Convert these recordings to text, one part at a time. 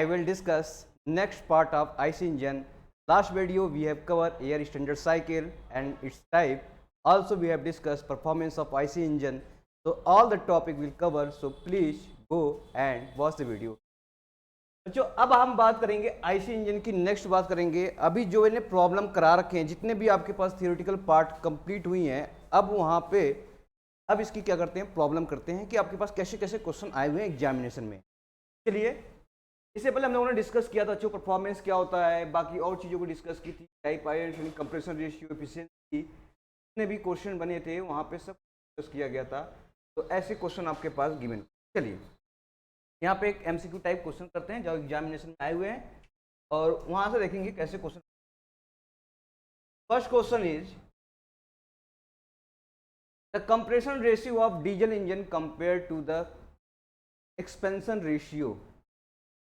I will discuss next part of IC engine. Last video we have covered air standard cycle and its type. Also we have discussed performance of IC engine. So all the topic will cover. So please go and watch the video. बच्चों अब हम बात करेंगे IC engine की। Next बात करेंगे अभी जो इन्हें प्रॉब्लम करा रखे हैं, जितने भी आपके पास थियोरेटिकल पार्ट कंप्लीट हुई हैं, अब वहाँ पे अब इसकी क्या करते हैं, प्रॉब्लम करते हैं कि आपके पास कैसे कैसे क्वेश्चन आए हुए हैं एग्जामिनेशन में। चलिए इससे पहले हम लोगों ने डिस्कस किया था बच्चों परफॉर्मेंस क्या होता है, बाकी और चीज़ों को डिस्कस की थी, type iron, compression ratio, efficiency, जितने भी क्वेश्चन बने थे वहाँ पे सब डिस्कस किया गया था। तो ऐसे क्वेश्चन आपके पास गिवन। चलिए यहाँ पे एक एमसीक्यू टाइप क्वेश्चन करते हैं जो एग्जामिनेशन में आए हुए हैं और वहाँ से देखेंगे कैसे question. First question is the compression ratio of diesel engine compare to the expansion ratio.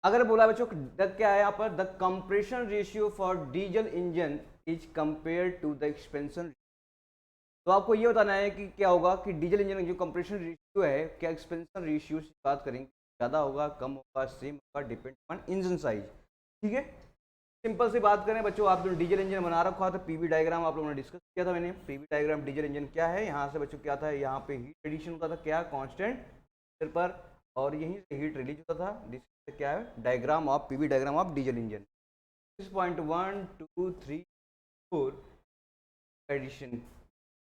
अगर बोला बच्चों क्या है यहाँ पर, the compression ratio for diesel engine is compare to the expansion. तो आपको ये बताना है कि क्या होगा कि डीजल इंजन का जो कंप्रेशन रेशियो है, क्या एक्सपेंशन रेशियो से बात करेंगे, ज़्यादा होगा, कम होगा, सेम होगा, डिपेंड ऑन इंजन साइज। ठीक है, सिंपल सी बात करें बच्चों, आप जो डीजल इंजन बना रखा था, पीवी डायग्राम आप लोगों ने डिस्कस किया था। मैंने पीवी डायग्राम डीजल इंजन क्या है, यहाँ से बच्चों क्या था, यहाँ पे हीट एडिशन होता था क्या, कांस्टेंट पर, और यहीं से हीट रिलीज होता था। क्या है diagram of PV diagram of diesel engine. 6.1 2 3 4 addition,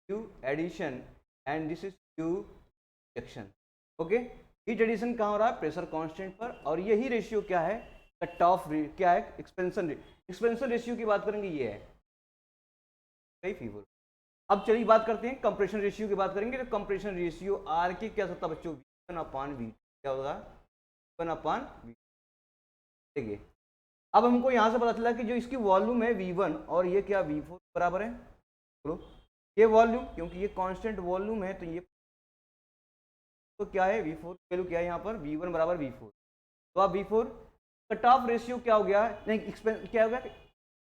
Q addition and this is Q rejection. Okay, heat addition कहाँ हो रहा है, प्रेशर कांस्टेंट पर, और यही रेशियो क्या है, कट ऑफ क्या है, एक्सपेंशन। एक्सपेंशन रेशियो की बात करेंगे, ये है कई फीवर। अब चलिए बात करते हैं कंप्रेशन रेशियो की बात करेंगे। तो कंप्रेशन रेशियो आर के क्या सकता बच्चों, V1/V क्या होगा, V1/V। देखिए अब हमको यहाँ से पता चला कि जो इसकी वॉल्यूम है V1 और ये क्या V4 बराबर है। बोलो ये वॉल्यूम, क्योंकि ये कांस्टेंट वॉल्यूम है, तो ये तो क्या है V4 वैल्यू क्या है यहाँ पर, V1 बराबर V4। तो अब V4 कट ऑफ रेशियो क्या हो गया, नहीं क्या हो गया,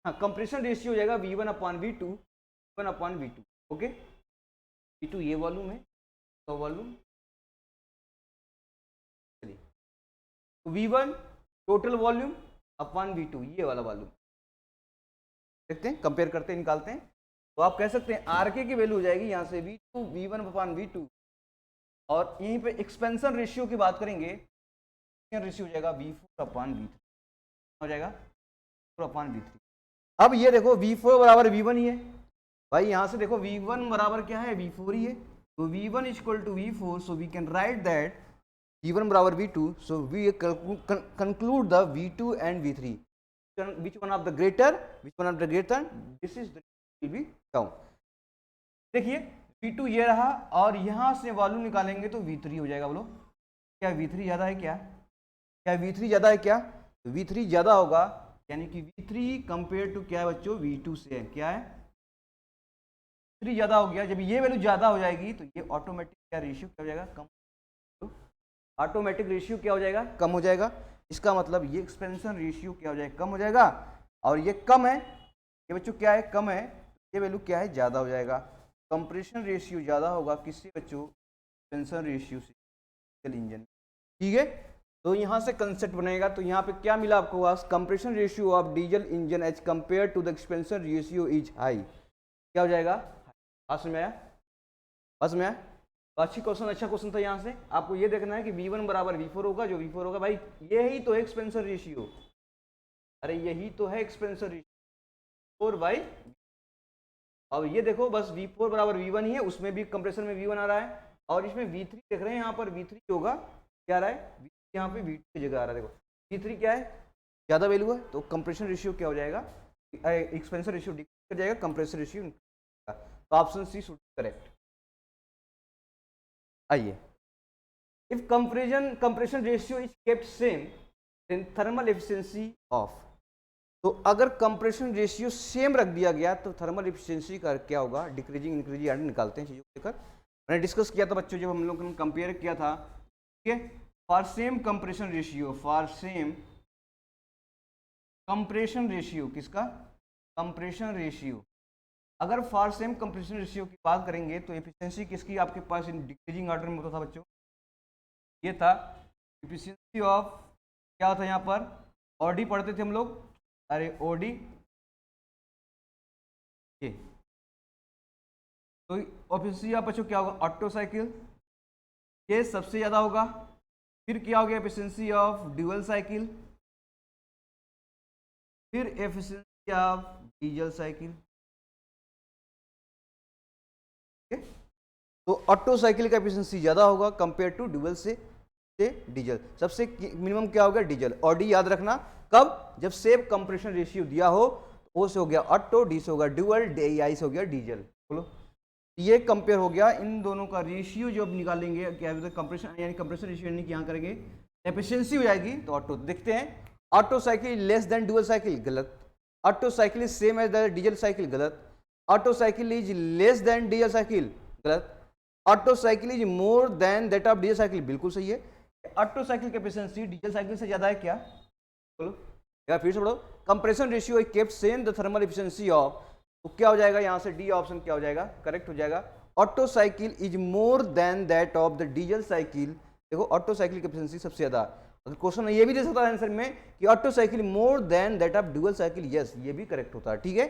हाँ कंप्रेशन रेशियो हो जाएगा V1/V2, V1/V2। ओके, V2 ये वॉल्यूम है, तो वॉल्यूम चलिए V1 total volume upon V2 ये वाला वॉल्यूम। देखते हैं, कंपेयर करते हैं, निकालते हैं। तो आप कह सकते हैं आर के की वैल्यू हो जाएगी यहाँ से V2 V1/V2, और यहीं पे एक्सपेंशन रेशियो की बात करेंगे, रेशियो हो जाएगा V4/V3 हो जाएगा, V4/V3। अब ये देखो V4 बराबर V1 ही है भाई, यहाँ से देखो V1 बराबर क्या है, V4 ही है। तो V1 = V4, so we can write that V1 बराबर V2, so we conclude the V2 and V3, which one of the greater, this is the will be down। देखिए V2 ये रहा, और यहाँ से वॉल्यूम निकालेंगे तो V3 हो जाएगा। बोलो क्या V3 ज़्यादा है, क्या V3 ज़्यादा है, क्या V3 ज़्यादा होगा, यानी कि V3 कंपेयर टू क्या है बच्चों, V2 से है, क्या है V3 ज़्यादा हो गया। जब ये वैल्यू ज़्यादा हो जाएगी तो ये ऑटोमेटिक क्या रेशियो क्या हो जाएगा, कम, ऑटोमेटिक रेशियो क्या हो जाएगा, कम हो जाएगा। इसका मतलब ये एक्सपेंशन रेशियो क्या हो जाएगा, कम हो जाएगा, और ये कम है, ये बच्चों क्या है, कम है, ये वैल्यू क्या है, ज़्यादा हो जाएगा। कंप्रेशन रेशियो ज़्यादा होगा किससे बच्चों, एक्सपेंशन रेशियो से डीजल इंजन। ठीक है, तो यहाँ से कंसेप्ट बनेगा। तो यहाँ पे क्या मिला आपको, compression ratio of diesel engine as compare to the expansion ratio is high, क्या हो जाएगा, पास में आया, पास में आया। तो अच्छी क्वेश्चन, अच्छा क्वेश्चन था। यहाँ से आपको ये देखना है कि V1 बराबर V4 होगा, जो V4 होगा भाई यही तो है एक्सपेंशन रेशियो, अरे यही तो है एक्सपेंशन रेशियो 4 बाई। अब ये देखो बस V4 बराबर V1 ही है, उसमें भी कंप्रेशन में V1 आ रहा है, और इसमें V3 देख रहे हैं, यहाँ पर V3 होगा क्या आ रहा है, यहाँ पे V2 की जगह आ रहा है। देखो V3 क्या है, ज़्यादा वैल्यू है, तो कंप्रेशन रेशियो क्या हो जाएगा, एक्सपेंशन रेशियो डिक्रीज कर जाएगा, कंप्रेशन रेशियो। तो ऑप्शन सी शुड करेक्ट। आइए, if compression ratio is kept same then thermal efficiency of. तो अगर कंप्रेशन रेशियो सेम रख दिया गया तो थर्मल एफिशिएंसी का क्या होगा, डिक्रीजिंग इंक्रीजिंग आगे निकालते हैं चीज़ों को लेकर। मैंने डिस्कस किया था बच्चों, जब हम लोग ने कंपेयर किया था, ठीक है, for same compression ratio, for same compression ratio, किसका, कंप्रेशन रेशियो, अगर फॉर सेम कंप्रेशन रेशियो की बात करेंगे तो एफिशिएंसी किसकी आपके पास इन डिक्रीजिंग ऑर्डर में होता था बच्चों, ये था एफिशिएंसी ऑफ क्या होता है यहाँ पर, ओडी पढ़ते थे हम लोग, अरे ओडी, ये तो एफिशिएंसी आप बच्चों क्या होगा, ऑटो साइकिल, ये सबसे ज्यादा होगा। फिर क्या हो गया, एफिशिएंसी ऑफ ड्यूअल साइकिल, फिर एफिशिएंसी ऑफ डीजल साइकिल। तो ऑटो साइकिल का एफिशिएंसी ज्यादा होगा कंपेयर टू ड्यूअल से डीजल। सबसे मिनिमम क्या होगा, डीजल। और डी याद रखना कब, जब सेम कंप्रेशन रेशियो दिया हो, ओ से हो गया ऑटो, डी से होगा ड्यूअल, डी आई से हो गया डीजल। बोलो, ये कंपेयर हो गया इन दोनों का रेशियो। जो अब निकालेंगे क्या है, कंप्रेशन यानी कंप्रेशन रेशियो यानी कि यहाँ करेंगे एफिशिएंसी हो जाएगी तो ऑटो। देखते हैं, Otto cycle less than dual cycle, गलत। Otto cycle is same as the diesel cycle, गलत। Otto cycle is less than diesel cycle, गलत। Otto cycle is more than that of diesel cycle, बिल्कुल सही है। Otto cycle की efficiency diesel cycle से ज्यादा है क्या, बोलो या फिर से पढ़ो। Compression ratio is kept same the thermal efficiency of, तो क्या हो जाएगा यहाँ से, डी ऑप्शन क्या हो जाएगा, करेक्ट हो जाएगा। Otto cycle is more than that of the diesel cycle. देखो ऑटो साइकिल की एफिशिएंसी सबसे ज्यादा। अगर क्वेश्चन ये भी दे सकता है आंसर में कि auto cycle more than that of dual cycle, yes ये भी करेक्ट होता है, ठीक है।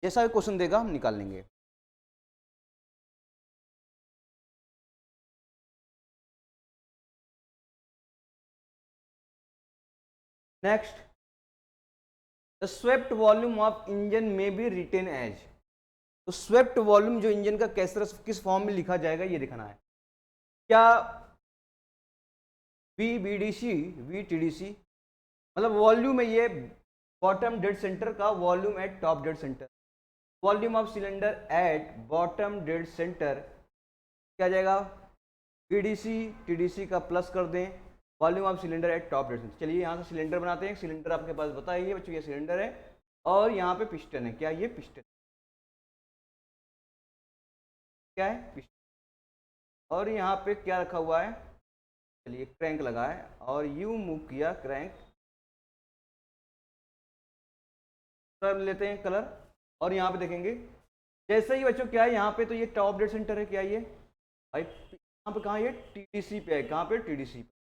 जैसा क्वेश्चन देगा हम निकाल लेंगे। Next, the swept volume of engine में बी रिटेन एज। तो स्वेप्ट वॉल्यूम जो इंजन का किस फॉर्म में लिखा जाएगा ये दिखाना है। क्या वी बीडीसी वी टीडीसी, मतलब वॉल्यूम है ये बॉटम डेड सेंटर का volume at top dead centre. Volume of cylinder at bottom dead centre क्या जाएगा, बीडीसी टीडीसी का प्लस कर दें, volume of cylinder eight top dead centre. चलिए यहाँ से सिलेंडर बनाते हैं। सिलेंडर आपके पास बताइए बच्चों, ये सिलेंडर है और यहाँ पे पिस्टन है। क्या ये पिस्टन, क्या है पिस्टन, और यहाँ पे क्या रखा हुआ है, चलिए क्रैंक लगा है और यू मूव किया क्रैंक। कलर लेते हैं कलर, और यहाँ पे देखेंगे जैसे ही बच्चों क्या है यहाँ पे, तो ये टॉप डेड सेंटर है। क्या ये भाई यहाँ पे, कहाँ ये टीडीसी पे है, कहाँ पे टीडीसी पे।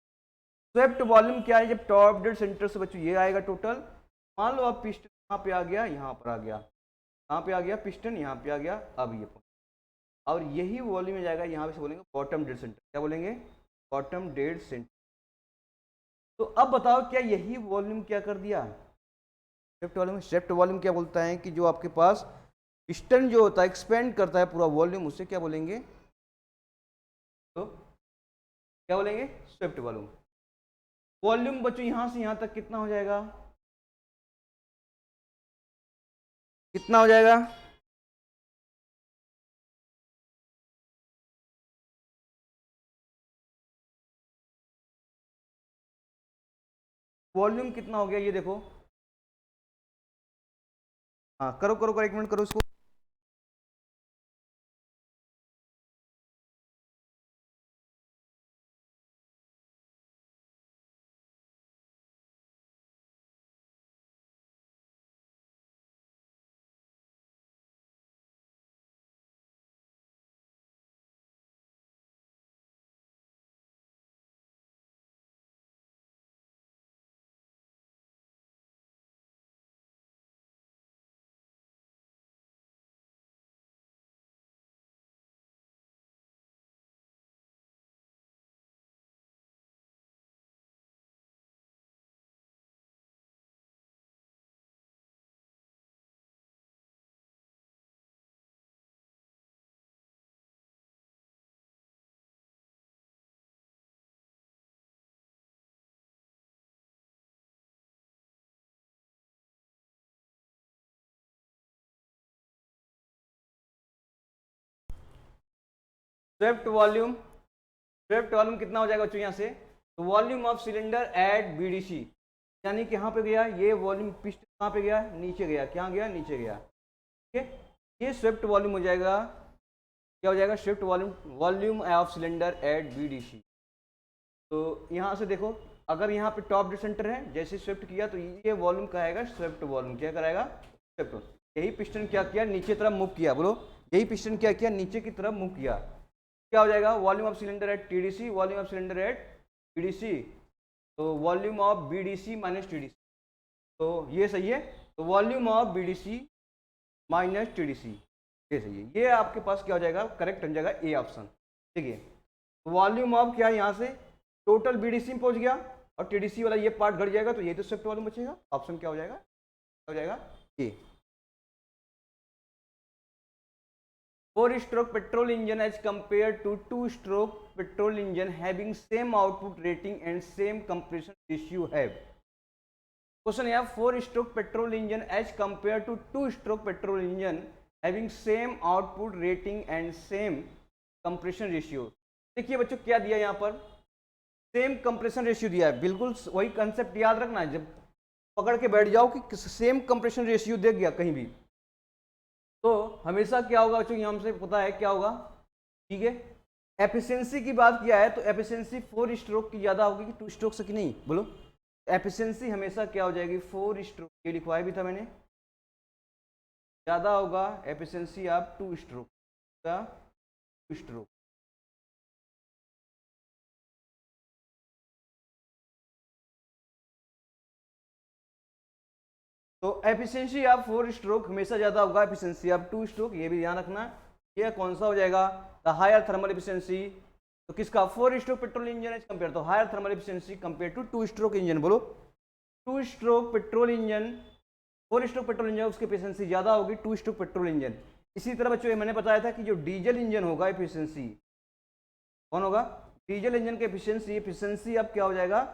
स्वेप्ट वॉल्यूम क्या है, जब टॉप डेड सेंटर से बच्चों ये आएगा टोटल। मान लो अब पिस्टन यहाँ पे आ गया, यहाँ पर आ गया, कहाँ पे आ गया पिस्टन, यहाँ पे आ गया। अब ये और यही वॉल्यूम में जाएगा, यहाँ पे से बोलेंगे बॉटम डेड सेंटर। क्या बोलेंगे, बॉटम डेड सेंटर। तो अब बताओ क्या यही वॉल्यूम क्या कर दिया, स्वेप्ट वॉल्यूम। स्वेप्ट वॉल्यूम क्या बोलता है कि जो आपके पास पिस्टन जो होता है एक्सपेंड करता है पूरा वॉल्यूम, उससे क्या बोलेंगे, तो क्या बोलेंगे, स्वेप्ट वॉल्यूम। वॉल्यूम बच्चों यहां से यहां तक कितना हो जाएगा, कितना हो जाएगा, वॉल्यूम कितना हो गया ये देखो। हाँ करो करो करो, एक मिनट करो इसको। स्वेप्ट वॉल्यूम, स्वेप्ट वॉल्यूम कितना हो जाएगा बच्चों यहाँ से, तो volume of cylinder at BDC, यानी कि यहाँ पे गया ये वॉल्यूम, पिस्टन कहाँ पे गया, नीचे गया, क्या गया, नीचे गया, ठीक है। ये स्वेप्ट वॉल्यूम हो जाएगा, क्या हो जाएगा, swept volume, volume of cylinder at BDC. तो यहाँ से देखो, अगर यहाँ पे टॉप डेड सेंटर है, जैसे स्वेप्ट किया तो ये वॉल्यूम कहेगा स्वेप्ट वॉल्यूम, क्या कराएगा, स्वेप्ट। यही पिस्टन क्या किया, नीचे तरफ मूव किया, बोलो यही पिस्टन क्या किया, नीचे की तरफ मूव किया, क्या हो जाएगा, volume of cylinder at TDC, volume of cylinder at BDC, तो volume of BDC minus TDC, तो ये सही है। तो volume of BDC minus TDC, ये सही है। ये आपके पास क्या हो जाएगा, करेक्ट बन जाएगा ए ऑप्शन। ठीक है, वॉल्यूम ऑफ क्या है, यहाँ से टोटल बीडीसी में पहुंच गया और टीडीसी वाला ये पार्ट घट जाएगा, तो ये तो शिफ्ट वॉल्यूम बचेगा। ऑप्शन क्या हो जाएगा, क्या हो जाएगा ए। 4-stroke petrol engine as compared to 2-stroke petrol engine having same output rating and same compression ratio have. Question है 4-stroke petrol engine as compared to 2-stroke petrol engine having same output rating and same compression ratio. देखिए बच्चों क्या दिया यहाँ पर, same compression ratio दिया है। बिल्कुल वही कंसेप्ट याद रखना है, जब पकड़ के बैठ जाओ कि सेम कंप्रेशन रेशियो दे गया कहीं भी, तो हमेशा क्या होगा बच्चों, यहाँ हमसे पता है क्या होगा। ठीक है, एफिशिएंसी की बात किया है तो एफिशिएंसी 4 स्ट्रोक की ज़्यादा होगी कि 2 स्ट्रोक से, कि नहीं बोलो। एफिशिएंसी हमेशा क्या हो जाएगी, 4 स्ट्रोक, ये लिखवाया भी था मैंने, ज़्यादा होगा एफिशिएंसी आप 2 स्ट्रोक का, 2 स्ट्रोक। तो एफिशिएंसी ऑफ 4 स्ट्रोक हमेशा ज़्यादा होगा एफिशिएंसी ऑफ 2 स्ट्रोक, ये भी ध्यान रखना। ये कौन सा हो जाएगा, द हायर थर्मल एफिशिएंसी, तो किसका 4 stroke petrol engine as compare, तो higher thermal efficiency compare to 2 stroke engine. बोलो 2 stroke petrol engine, 4 stroke petrol engine उसकी एफिशिएंसी ज़्यादा होगी 2 स्ट्रोक पेट्रोल इंजन। इसी तरह बच्चों मैंने बताया था कि जो डीजल इंजन होगा एफिशिएंसी कौन होगा, डीजल इंजन की एफिशिएंसी अब क्या हो जाएगा,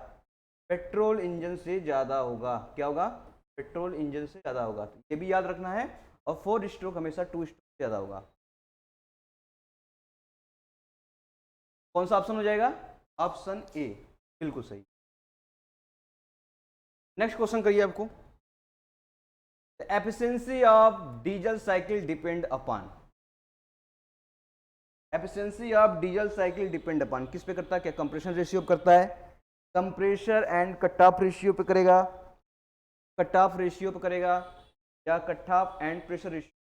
पेट्रोल इंजन से ज़्यादा होगा। क्या होगा, पेट्रोल इंजन से ज़्यादा होगा, तो ये भी याद रखना है। और 4 स्ट्रोक हमेशा 2 स्ट्रोक से ज़्यादा होगा। कौन सा ऑप्शन हो जाएगा, ऑप्शन ए, बिल्कुल सही। नेक्स्ट क्वेश्चन करिए आपको, efficiency of diesel cycle depend upon, efficiency of diesel cycle depend upon किस पे करता है, क्या कंप्रेशन रेशियो करता है, compressor and cut off ratio पे करेगा, कट ऑफ रेशियो पे करेगा, या cut off and pressure ratio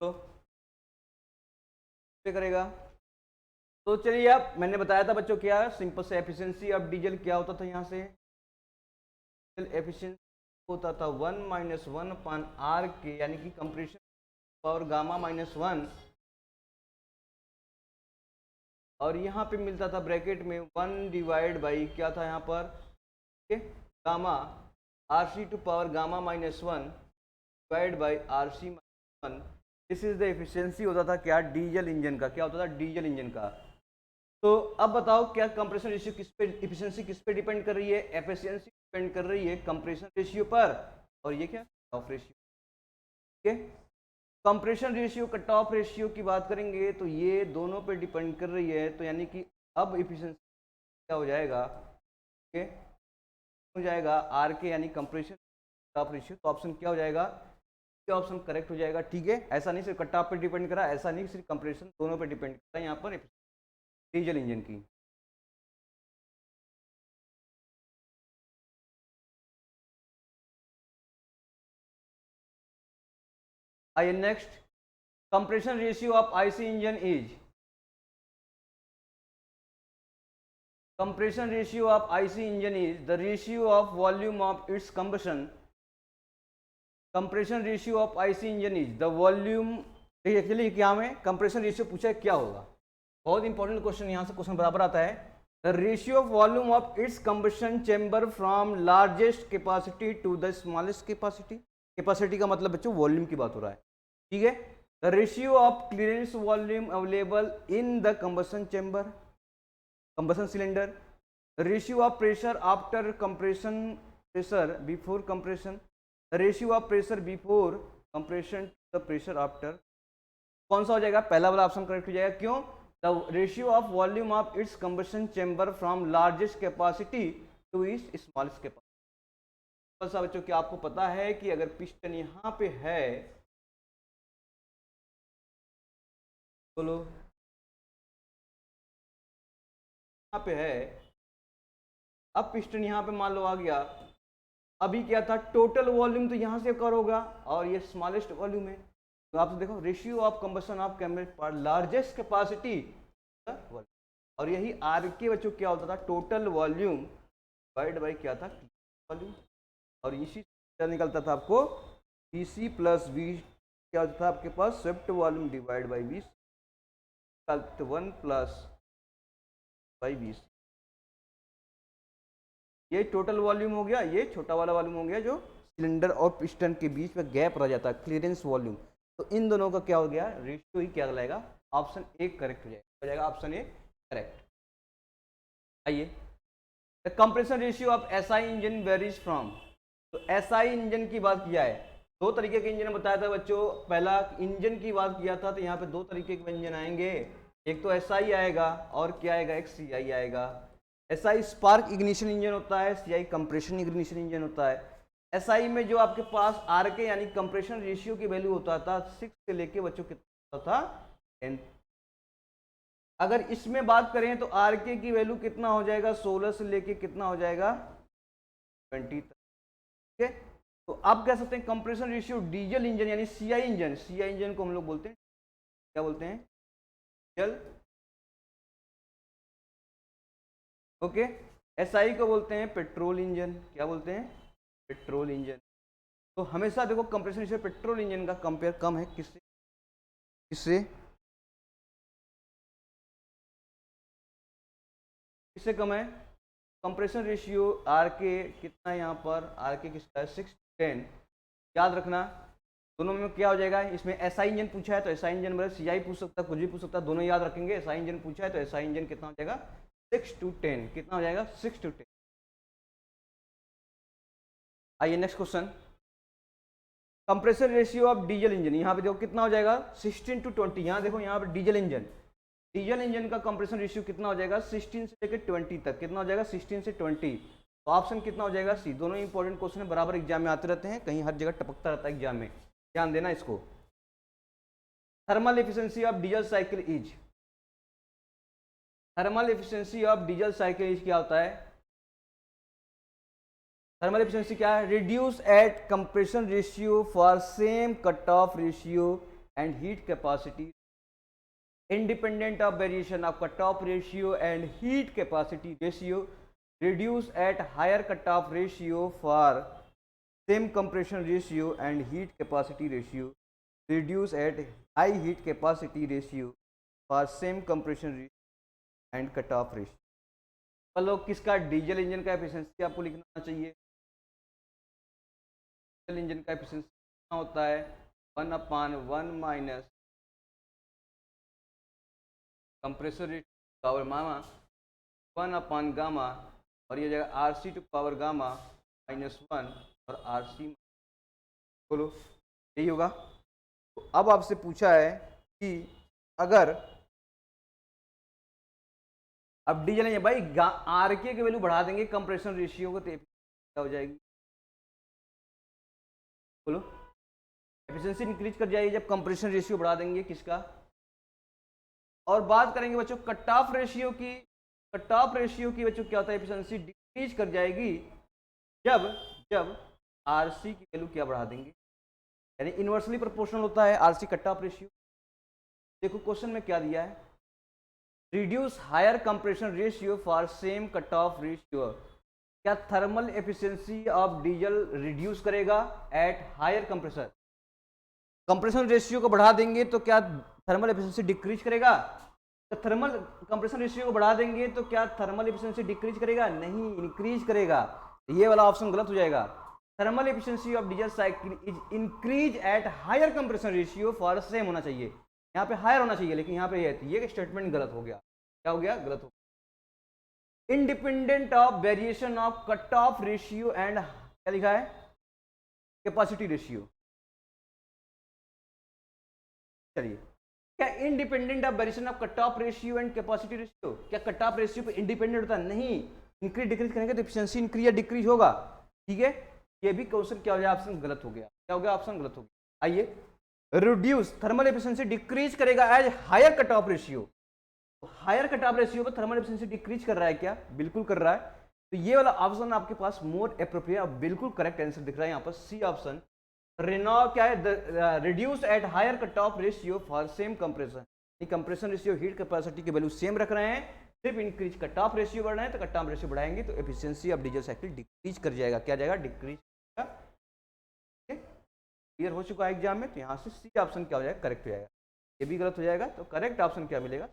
तो पे करेगा। तो चलिए आप, मैंने बताया था बच्चों क्या सिंपल से एफिशिएंसी ऑफ डीजल क्या होता था, यहाँ से एफिशिएंसी होता था 1 - 1/R के, यानी कि कंप्रेशन पावर गामा -1, और यहाँ पे मिलता था ब्रैकेट में 1 डिवाइड बाई क्या था यहाँ पर, gamma RC to power gamma -1 divide by RC -1। This is the efficiency होता था क्या, डीजल इंजन का। क्या होता था, डीजल इंजन का। तो अब बताओ क्या कंप्रेशन रेशियो किस पे, एफिशिएंसी किस पे डिपेंड कर रही है, एफिशिएंसी डिपेंड कर रही है कंप्रेशन रेशियो पर, और ये क्या, कट ऑफ रेशियो। ठीक है, compression ratio cut off ratio की बात करेंगे तो ये दोनों पे डिपेंड कर रही है। तो यानी कि अब एफिशिएंसी क्या हो जाएगा, ठीक है, हो जाएगा आर के, यानी कंप्रेशन कट ऑफ रेशियो। तो ऑप्शन क्या हो जाएगा, ये ऑप्शन करेक्ट हो जाएगा। ठीक है, ऐसा नहीं सिर्फ कट ऑफ पे डिपेंड करा, ऐसा नहीं सिर्फ कंप्रेशन, दोनों पे डिपेंड करा यहाँ पर डीजल इंजन की। आइए next, compression ratio of IC engine is, compression ratio of IC engine is the ratio of volume of its combustion, compression ratio of IC engine is the volume। Actually क्या में compression ratio पूछा है क्या होगा, बहुत important question, यहाँ से question बराबर आता है। The ratio of volume of its combustion chamber from largest capacity to the smallest capacity. Capacity का मतलब बच्चों वॉल्यूम की बात हो रहा है। ठीक है, the ratio of clearance volume available in the combustion chamber, combustion cylinder, ratio of pressure after compression, pressure before compression, ratio of pressure before compression to the pressure after. कौन सा हो जाएगा, पहला वाला ऑप्शन करेक्ट हो जाएगा। क्यों, the ratio of volume of its combustion chamber from largest capacity to its smallest capacity. कौन सा बच्चों, क्या आपको पता है कि अगर पिस्टन यहाँ पे है, बोलो यहाँ पे है, अब पिस्टन यहाँ पे मान लो आ गया, अभी क्या था, टोटल वॉल्यूम तो यहाँ से कर होगा और ये स्मॉलेस्ट वॉल्यूम है। तो आप देखो रेशियो ऑफ कंबशन ऑफ पर लार्जेस्ट कैपेसिटी, और यही आर के बच्चों क्या होता था, टोटल वॉल्यूम डिवाइड बाई क्या था, वॉल्यूम। और इसी क्या निकलता था आपको, BC प्लस V क्या होता था आपके पास, swept volume divide by BC, 1 plus by BC। ये टोटल वॉल्यूम हो गया, ये छोटा वाला वॉल्यूम हो गया जो सिलेंडर और पिस्टन के बीच में गैप रह जाता है, क्लियरेंस वॉल्यूम। तो इन दोनों का क्या हो गया, रेशियो ही क्या कहलाएगा, ऑप्शन ए करेक्ट हो जाएगा ऑप्शन ए करेक्ट। आइए, the compression ratio of SI engine varies from, तो एसआई इंजन की बात किया है, दो तरीके के इंजन बताया था बच्चों। पहला इंजन की बात किया था तो यहाँ पे दो तरीके के इंजन आएंगे, एक तो एसआई आएगा और क्या आएगा, एक सीआई आएगा। एसआई स्पार्क इग्निशन इंजन होता है, सीआई कंप्रेशन इग्निशन इंजन होता है। एसआई में जो आपके पास आरके यानी कंप्रेशन रेशियो की वैल्यू होता था 6 से लेके बच्चों कितना होता था 10। अगर इसमें बात करें तो आरके की वैल्यू कितना हो जाएगा, 16 से लेके कितना हो जाएगा 20 तक। ठीक है, तो आप कह सकते हैं कंप्रेशन रेशियो डीजल इंजन यानी सीआई इंजन, सीआई इंजन को हम लोग बोलते हैं, क्या बोलते हैं, डीजल। ओके, एसआई को बोलते हैं पेट्रोल इंजन, क्या बोलते हैं, पेट्रोल इंजन। तो हमेशा देखो कंप्रेशन रेशियो पेट्रोल इंजन का कंपेयर कम है किससे, किससे, किससे कम है, कंप्रेशन रेशियो आर के कितना है यहाँ पर, आर के किसका है 6:10। याद रखना दोनों में क्या हो जाएगा, इसमें एसआई इंजन पूछा है तो एसआई इंजन मतलब सीआई पूछ सकता है, कुछ भी पूछ सकता है, दोनों याद रखेंगे। एसआई इंजन पूछा है तो एसआई इंजन कितना हो जाएगा 6:10, कितना हो जाएगा 6:10। आइए next question, compressor ratio of diesel engine, यहाँ पे देखो कितना हो जाएगा 16:20। यहाँ देखो यहाँ पे डीजल इंजन, डीजल इंजन का कंप्रेशन रेशियो कितना हो जाएगा 16 से लेकर 20 तक, कितना हो जाएगा 16 से 20। तो ऑप्शन कितना हो जाएगा सी। दोनों इंपॉर्टेंट क्वेश्चन है, बराबर एग्जाम में आते रहते हैं, कहीं हर जगह टपकता रहता है एग्जाम में, ध्यान देना इसको। Thermal efficiency of diesel cycle is, thermal efficiency of diesel cycle is क्या होता है, थर्मल एफिशिएंसी क्या है, reduce at compression ratio for same cut off ratio and heat capacity independent of variation of cutoff ratio and heat capacity ratio, reduce at higher cutoff ratio for same compression ratio and heat capacity ratio, reduce at high heat capacity ratio for same compression ratio and cutoff ratio। चलो किसका, diesel engine का efficiency आपको लिखना चाहिए, diesel engine का efficiency कितना होता है 1/1 माइनस कंप्रेसर रेट पावर मामा 1 गामा, और ये जाएगा RC टू पावर गामा -1 और RC, बोलो यही होगा। तो अब आपसे पूछा है कि अगर अब डीजल है भाई आरके की वैल्यू बढ़ा देंगे कंप्रेशन रेशियो को तो क्या हो जाएगी, बोलो एफिशिएंसी इंक्रीज कर जाएगी जब कंप्रेशन रेशियो बढ़ा देंगे किसका। और बात करेंगे बच्चों कट ऑफ रेशियो की, कट ऑफ रेशियो की बच्चों क्या होता है, एफिशिएंसी डिक्रीज कर जाएगी जब आरसी की वैल्यू क्या बढ़ा देंगे, यानी इनवर्सली प्रोपोर्शनल होता है आरसी कट ऑफ रेशियो। देखो क्वेश्चन में क्या दिया है, reduce higher compression ratio for same cut off ratio, क्या thermal efficiency of diesel reduce करेगा at higher compressor, compression ratio को बढ़ा देंगे तो क्या थर्मल एफिशिएंसी डिक्रीज करेगा, तो थर्मल कंप्रेशन रेशियो को बढ़ा देंगे तो क्या थर्मल एफिशिएंसी डिक्रीज करेगा, नहीं इंक्रीज करेगा। ये वाला ऑप्शन गलत हो जाएगा। Thermal efficiency of diesel cycle is increase at higher compression ratio for same होना चाहिए, यहाँ पे हायर होना चाहिए लेकिन यहाँ पे ये स्टेटमेंट गलत हो गया। क्या हो गया, गलत हो गया। Independent of variation of cut off ratio and क्या लिखा है कैपेसिटी रेशियो। चलिए, क्या independent of variation of cut off ratio and capacity ratio, क्या कट ऑफ रेशियो पे इंडिपेंडेंट होता है, नहीं, इंक्रीज डिक्रीज करेंगे तो एफिशिएंसी इंक्रीज या डिक्रीज होगा। ठीक है, ये भी क्वेश्चन क्या हो गया, ऑप्शन गलत हो गया। क्या हो गया, ऑप्शन गलत हो गया। आइए, रिड्यूस थर्मल एफिशिएंसी डिक्रीज करेगा as higher cut off ratio, higher cut off ratio पर थर्मल एफिशिएंसी डिक्रीज कर रहा है क्या, बिल्कुल कर रहा है। तो ये वाला ऑप्शन आपके पास मोर एप्रोप्रिएट, बिल्कुल करेक्ट आंसर दिख रहा है यहाँ पर सी ऑप्शन। रेनॉल्ट क्या है, reduce at higher cut off ratio for same compression, compression ratio heat capacity की वैल्यू सेम रख रहे हैं, सिर्फ इंक्रीज कट ऑफ रेशियो बढ़ रहे हैं तो कट ऑफ रेशियो बढ़ाएंगे तो efficiency of diesel cycle decrease कर जाएगा। क्या जाएगा, डिक्रीज। क्लियर हो चुका है एग्जाम में, तो यहाँ से सी ऑप्शन क्या हो जाएगा, करेक्ट हो जाएगा। ये भी गलत हो जाएगा, तो करेक्ट ऑप्शन क्या मिलेगा।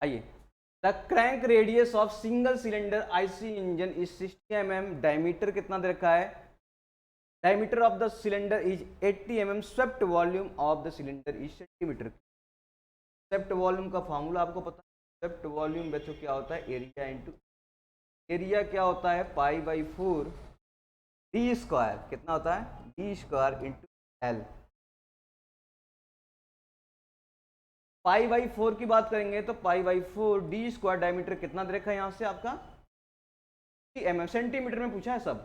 आइए, the crank radius of single cylinder IC engine is 60 mm, diameter कितना दे रखा है, diameter of the cylinder is 80 mm, swept volume of the cylinder is centimetre. Swept volume का फॉर्मूला आपको पता है, स्वेप्ट वॉल्यूम बच्चों क्या होता है, एरिया इंटू, एरिया क्या होता है π/4 डी स्क्वायर, कितना होता है डी स्क्वायर इंटू एल। π/4 की बात करेंगे तो π/4 डी स्क्वायर, डायमीटर कितना दे रखा है यहाँ से आपका mm, सेंटीमीटर में पूछा है सब,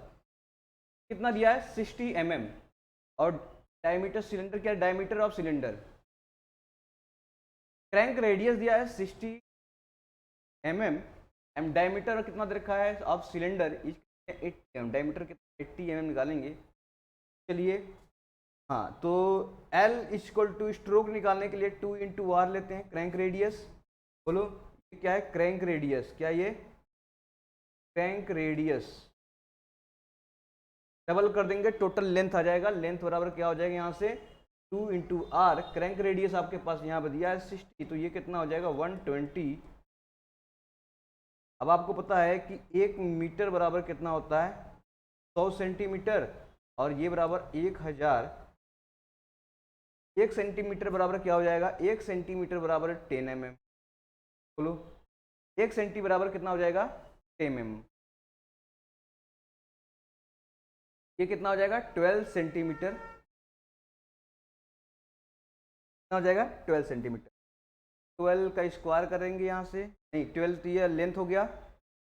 कितना दिया है 60 mm, और डायमीटर सिलेंडर क्या है, diameter of cylinder, crank radius दिया है 60 mm, एम डायमीटर कितना दे रखा है ऑफ सिलेंडर 80 mm, डायमीटर कितना 80 mm निकालेंगे। चलिए हाँ, तो L इक्वल टू स्ट्रोक निकालने के लिए 2 इंटू आर लेते हैं, क्रैंक रेडियस, बोलो ये क्या है, क्रैंक रेडियस, क्या ये क्रैंक रेडियस, डबल कर देंगे टोटल लेंथ आ जाएगा, लेंथ बराबर क्या हो जाएगा यहाँ से 2 इंटू आर, क्रैंक रेडियस आपके पास यहाँ पर दिया है 60, तो ये कितना हो जाएगा 120। अब आपको पता है कि 1 मीटर बराबर कितना होता है 100 सेंटीमीटर, और ये बराबर 1000, 1 सेंटीमीटर बराबर क्या हो जाएगा, 1 सेंटीमीटर बराबर 10 mm, बोलो 1 सेंटी बराबर कितना हो जाएगा 10 mm, ये कितना हो जाएगा 12 सेंटीमीटर, कितना हो जाएगा 12 सेंटीमीटर, 12 का स्क्वायर करेंगे यहाँ से, नहीं 12 तो ये लेंथ हो गया,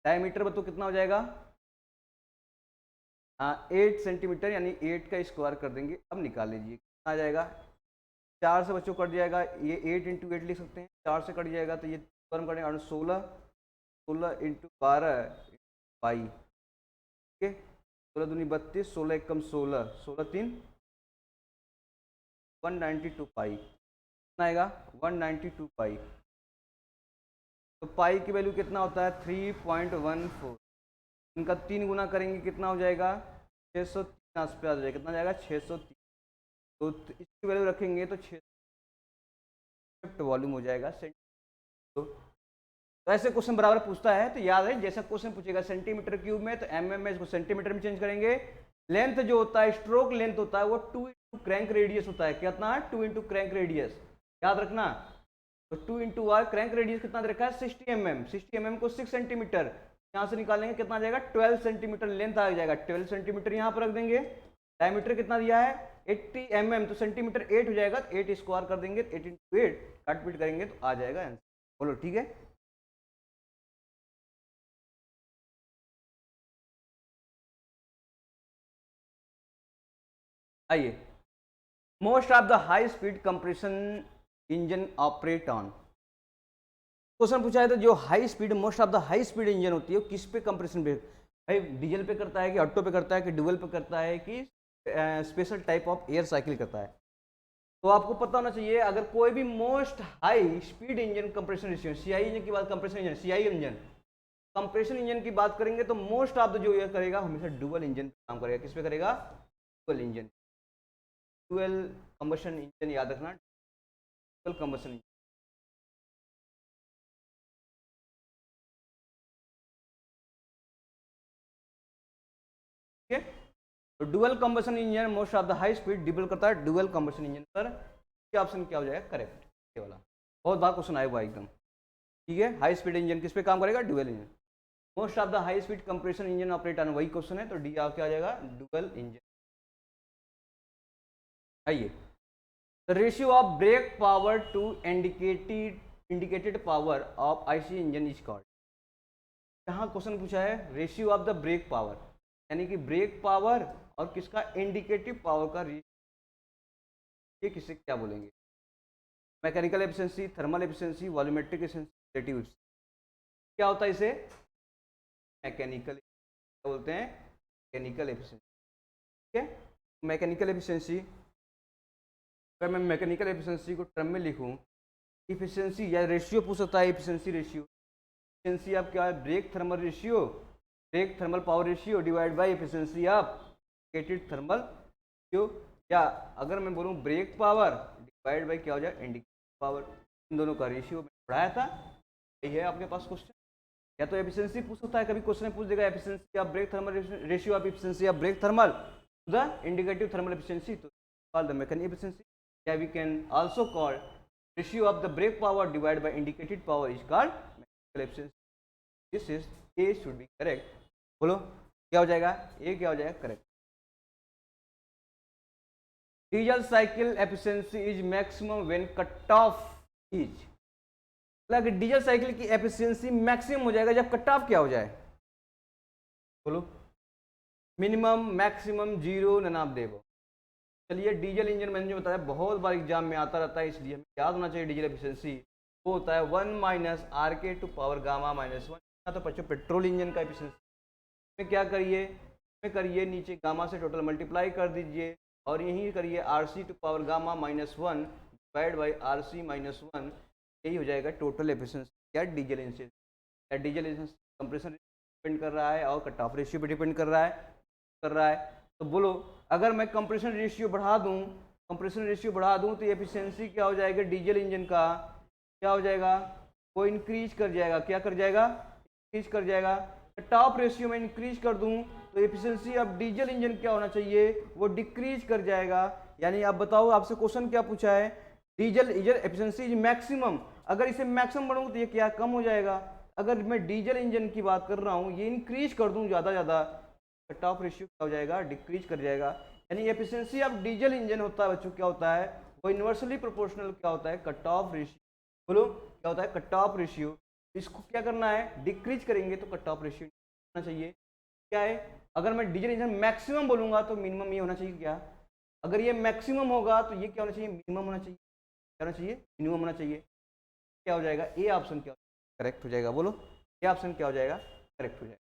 डायमीटर बताओ कितना हो जाएगा, हाँ 8 सेंटीमीटर, यानी 8 का स्क्वायर कर देंगे। अब निकाल लीजिए कितना आ जाएगा, 4 से बच्चों कट जाएगा, ये 8 इंटू 8 लिख सकते हैं, 4 से कट जाएगा तो ये कर्म करेंगे, और 16, 16 इंटू 12 पाई, ठीक है, 16 दूनी 32, 16 एकम 16, 16 3 192 पाई, कितना आएगा 192 पाई, तो पाई की वैल्यू कितना होता है 3.14, इनका 3 गुना करेंगे कितना हो जाएगा 603 आस पे आ जाएगा, कितना जाएगा 603, तो इसकी वैल्यू रखेंगे तो 6 वॉल्यूम हो जाएगा। तो ऐसे क्वेश्चन बराबर पूछता है तो याद है, जैसा क्वेश्चन पूछेगा सेंटीमीटर क्यूब में तो mm में इसको सेंटीमीटर में चेंज करेंगे। लेंथ जो होता है स्ट्रोक लेंथ होता है वो 2 इंटू क्रैंक रेडियस होता है, कितना है 2 इंटू क्रैंक रेडियस, याद रखना, तो 2 इंटू आर, क्रैंक रेडियस कितना दे रखा है 60 mm, 60 mm को 6 सेंटीमीटर यहाँ से निकालेंगे, कितना आ जाएगा 12 सेंटीमीटर लेंथ आ जाएगा, 12 सेंटीमीटर यहाँ पर रख देंगे, डायमीटर कितना दिया है 80 mm, तो सेंटीमीटर 8 हो जाएगा, 8 स्क्वायर कर देंगे, 8 इंटू 8 काट पीट करेंगे तो आ जाएगा आंसर, बोलो ठीक है। आइए, most of the high speed compression engine operate on, question पूछा है तो जो high speed, most of the high speed engine होती है वो किस पे कंप्रेशन पे, भाई डीजल पे करता है कि ऑटो पे करता है कि ड्यूल पे करता है कि special type of air cycle करता है, तो आपको पता होना चाहिए अगर कोई भी most high speed engine compression ratio, CI engine की बात, compression engine CI engine, compression engine की बात करेंगे तो मोस्ट ऑफ द जो ये करेगा हमेशा डुअल इंजन पे काम करेगा, किस पे करेगा dual engine, dual combustion engine, याद रखना डुअल कंबशन इंजन, ठीक है, तो dual combustion engine most of the high speed depend करता है डुअल कंबशन इंजन पर, क्या ऑप्शन क्या हो जाएगा करेक्ट, ये वाला बहुत बार क्वेश्चन आया हुआ एकदम, ठीक है, हाई स्पीड इंजन किस पे काम करेगा dual engine, most of the high speed compression engine operate on, वही क्वेश्चन है तो डी क्या आ जाएगा डुअल इंजन। आइए, the ratio of brake power to indicated power of IC engine is called, यहाँ क्वेश्चन पूछा है ratio of the brake power, यानी कि ब्रेक पावर और किसका इंडिकेटिव पावर का रेशियो, ये किसे क्या बोलेंगे, mechanical efficiency, thermal efficiency, volumetric efficiency, relative, क्या होता है इसे मैकेनिकल, क्या बोलते हैं मैकेनिकल एफिशिएंसी, ठीक है, मैकेनिकल एफिशिएंसी, अगर मैं मैकेनिकल एफिशिएंसी को टर्म में लिखूं, इफिशिएंसी या रेशियो पूछ सकता है, एफिशिएंसी रेशियो, एफिशिएंसी आप क्या है brake thermal ratio brake thermal power ratio divide by efficiency of indicated thermal ratio, या अगर मैं बोलूँ ब्रेक पावर डिवाइड बाय क्या हो जाए इंडिकेटेड पावर, इन दोनों का रेशियो में पढ़ाया था। यही है आपके पास क्वेश्चन, या तो एफिशिएंसी पूछ सकता है, कभी क्वेश्चन पूछ देगा efficiency of brake thermal ratio of efficiency of brake thermal to the indicative thermal efficiency, तो कॉल द मैकेनिकल एफिशिएंसी, या we can also call ratio of the brake power divide by indicated power is called mechanical efficiency. This is A should be correct. बोलो क्या हो जाएगा, A क्या हो जाएगा correct. Diesel cycle efficiency is maximum when cut off is, मतलब diesel cycle की efficiency maximum हो जाएगा जब कट ऑफ क्या हो जाए, बोलो minimum maximum zero none of देव। चलिए डीजल इंजन मैंने जो बताया बहुत बार एग्जाम में आता रहता है, इसलिए हमें याद होना चाहिए डीजल एफिशिएंसी वो होता है 1 minus R K to power gamma minus 1। तो बच्चों पेट्रोल इंजन का एफिशिएंसी में क्या करिए नीचे गामा से टोटल मल्टीप्लाई कर दीजिए और यही करिए R C to power gamma minus 1 divide by R C minus 1, यही हो जाएगा टोटल एफिशिएंसी क्या डीजल इंजन। या डीजल इंजन कंप्रेशन डिपेंड कर रहा है और कट ऑफ रेशियो पे डिपेंड कर रहा है। तो बोलो अगर मैं कंप्रेशन रेशियो बढ़ा दूं तो एफिशिएंसी क्या हो जाएगा डीजल इंजन का, क्या हो जाएगा वो इंक्रीज कर जाएगा, क्या कर जाएगा इंक्रीज कर जाएगा। कट ऑफ रेशियो में इंक्रीज कर दूं तो एफिशिएंसी ऑफ डीजल इंजन क्या होना चाहिए, वो डिक्रीज कर जाएगा। यानी आप बताओ आपसे क्वेश्चन क्या पूछा है, diesel engine efficiency is maximum, अगर इसे मैक्सिमम बढ़ाऊं तो ये क्या कम हो जाएगा। अगर मैं डीजल इंजन की बात कर रहा हूँ ये इंक्रीज कर दूं ज़्यादा कट ऑफ रेशियो क्या हो जाएगा डिक्रीज कर जाएगा। यानी एफिशिएंसी ऑफ डीजल इंजन होता है बच्चों क्या होता है वो इन्वर्सली प्रोपोर्शनल क्या होता है कट ऑफ रेशियो। बोलो क्या होता है कट ऑफ रेशियो, इसको क्या करना है डिक्रीज करेंगे तो कट ऑफ रेशियो होना चाहिए क्या है। अगर मैं डीजल इंजन मैक्सिमम बोलूंगा तो मिनिमम ये होना चाहिए क्या, अगर ये मैक्सिमम होगा तो ये क्या होना चाहिए मिनिमम होना चाहिए, क्या होना चाहिए मिनिमम होना चाहिए। क्या हो जाएगा ए ऑप्शन क्या करेक्ट हो जाएगा, बोलो ए ऑप्शन क्या हो जाएगा करेक्ट हो जाएगा।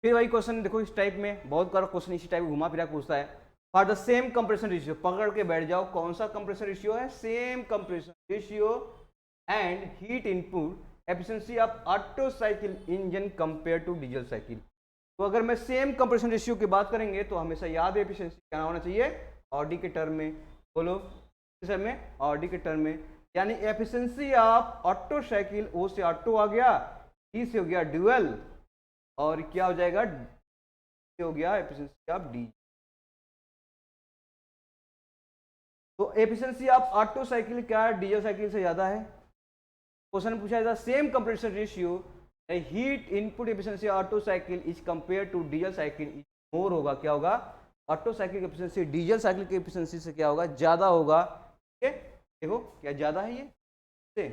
फिर वही क्वेश्चन देखो इस टाइप में बहुत बार क्वेश्चन इसी टाइप घुमा फिरा पूछता है, for the same compression ratio, पकड़ के बैठ जाओ कौन सा कंप्रेशन रेशियो है, same compression ratio and heat input efficiency of Otto cycle engine compare to diesel cycle. तो अगर मैं सेम कंप्रेशन रेशियो की बात करेंगे तो हमेशा याद है एफिशिएंसी क्या होना चाहिए ऑडी के टर्म में, बोलो किस टर्म में ऑडी के टर्म में। यानी एफिशिएंसी ऑफ ऑटो साइकिल ओ से ऑटो आ गया, डी से हो गया ड्यूअल और क्या हो जाएगा हो गया एफिशिएंसी ऑफ डी। तो एफिशिएंसी ऑफ ऑटो साइकिल क्या डीजल साइकिल से ज्यादा है। क्वेश्चन पूछा जाता same compression ratio heat input efficiency Otto cycle is compare to diesel cycle is more होगा, क्या होगा ऑटो साइकिल की एफिशिएंसी डीजल साइकिल की एफिशिएंसी से क्या होगा ज्यादा होगा। ठीक है देखो क्या ज्यादा है ये से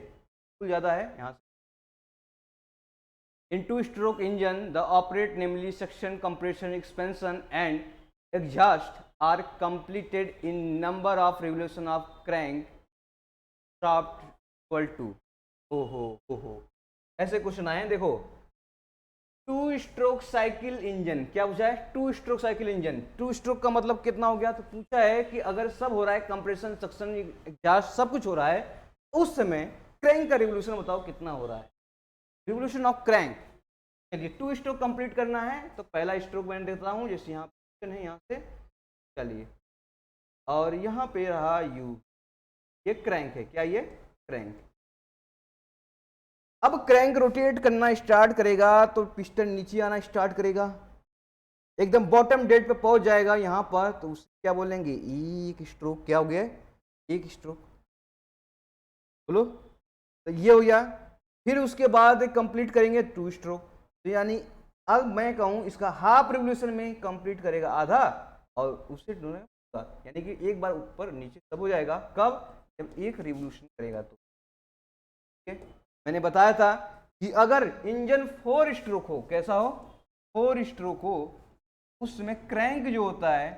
ज्यादा है यहाँ से। In two-stroke engine, the operate namely suction, compression, expansion, and exhaust are completed in number of revolution of crank shaft equal to। ओहो ऐसे क्वेश्चन आए हैं देखो। टू स्ट्रोक साइकिल इंजन क्या पूछा है, two stroke cycle engine, two stroke का मतलब कितना हो गया, तो पूछा है कि अगर सब हो रहा है कंप्रेशन सक्शन एग्जॉस्ट सब कुछ हो रहा है उस समय क्रैंक का रिवोल्यूशन बताओ कितना हो रहा है, रिवोल्यूशन ऑफ क्रैंक। चलिए टू स्ट्रोक कंप्लीट करना है तो पहला स्ट्रोक मैंने देता हूँ जैसे यहाँ है यहाँ से चलिए और यहाँ पे रहा यू, ये क्रैंक है, क्या ये क्रैंक। अब क्रैंक रोटेट करना स्टार्ट करेगा तो पिस्टन नीचे आना स्टार्ट करेगा, एकदम बॉटम डेट पे पहुंच जाएगा यहाँ पर, तो उसे क्या बोलेंगे एक स्ट्रोक, क्या हो गया एक स्ट्रोक, बोलो तो ये हो गया। फिर उसके बाद कंप्लीट करेंगे टू स्ट्रोक, तो यानी अब मैं कहूँ इसका हाफ रिवोल्यूशन में कंप्लीट करेगा आधा और उससे यानी कि एक बार ऊपर नीचे तब हो जाएगा कब जब एक रिवोल्यूशन करेगा। तो ठीक है मैंने बताया था कि अगर इंजन 4 स्ट्रोक हो, कैसा हो 4 स्ट्रोक हो, उसमें क्रैंक जो होता है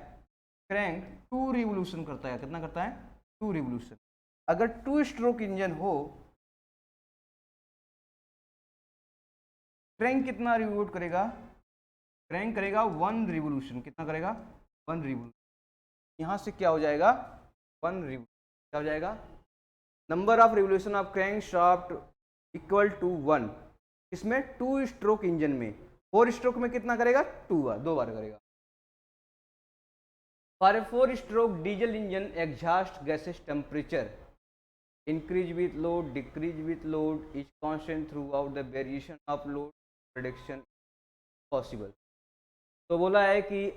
क्रैंक 2 रिवोल्यूशन करता है, कितना करता है 2 रिवोल्यूशन। अगर 2 स्ट्रोक इंजन हो क्रैंक कितना रिवोल्यूट करेगा, क्रैंक करेगा 1 रिवोल्यूशन, कितना करेगा 1 रिवोल्यूशन। यहाँ से क्या हो जाएगा 1 रिवोल्यूशन, क्या हो जाएगा number of revolution of crank shaft equal to 1, इसमें 2 स्ट्रोक इंजन में, 4 स्ट्रोक में कितना करेगा, 2 बार, 2 बार करेगा। For a 4 stroke diesel engine exhaust gases temperature increase with load decrease with load is constant through out the variation of load production possible. तो बोला है कि